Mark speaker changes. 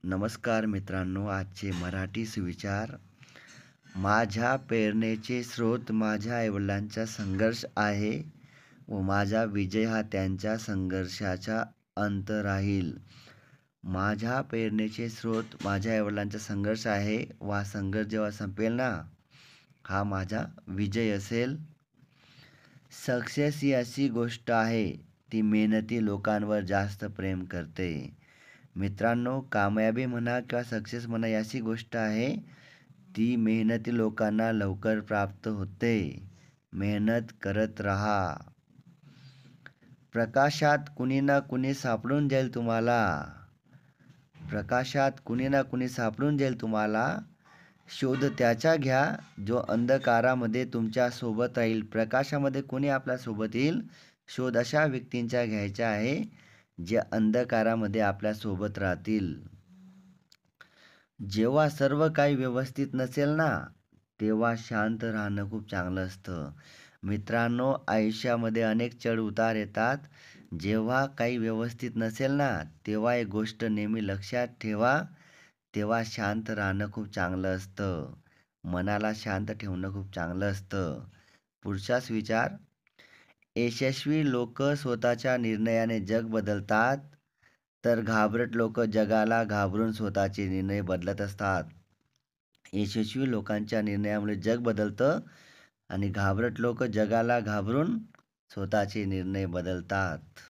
Speaker 1: नमस्कार मित्रांनो, आजचे मराठी सुविचार. माझ्या प्रेरणेचे स्रोत माझ्या आईवडिलांचा संघर्ष आहे व माझा विजय हा त्यांच्या संघर्षाचा अंत राहील. माझ्या प्रेरणेचे स्रोत माझ्या आईवडिलांचा संघर्ष आहे व हा संघर्ष जेव्हा संपेल ना, हा माझा विजय असेल. सक्सेस ही अशी गोष्ट आहे, ती मेहनती लोकांवर जास्त प्रेम करते. मित्रांनो, कामयाबी म्हणा किंवा सक्सेस म्हणा, ही अशी गोष्ट आहे, ती मेहनती लोकांना लवकर प्राप्त होते. मेहनत करत राहा. प्रकाशात कुणी ना कुणी सापडून जाईल तुम्हाला. प्रकाशात कुणी ना कुणी सापडून जाईल तुम्हाला. शोध त्याचा घ्या, जो अंधकारामध्ये तुमच्या सोबत राहील. प्रकाशामध्ये कोणी आपल्या सोबत येईल, शोध अशा व्यक्तींचा घ्यायचा आहे, जे अंधकारामध्ये आपल्या सोबत राहतील. जेव्हा सर्व काही व्यवस्थित नसेल ना, तेव्हा शांत राहणं खूप चांगलं असतं. मित्रांनो, आयुष्यामध्ये अनेक चढ-उतार येतात. जेव्हा काही व्यवस्थित नसेल ना, तेव्हा एक गोष्ट नेहमी लक्षात ठेवा, तेव्हा शांत राहणं खूप चांगलं असतं. मनाला शांत ठेवणं खूप चांगलं असतं. पुढचाच विचार. यशस्वी लोक स्वतःच्या निर्णयाने जग बदलतात, तर घाबरट लोक जगाला घाबरून स्वतःचे निर्णय बदलत असतात. यशस्वी लोकांच्या निर्णयामुळे जग बदलतं आणि घाबरट लोक जगाला घाबरून स्वतःचे निर्णय बदलतात.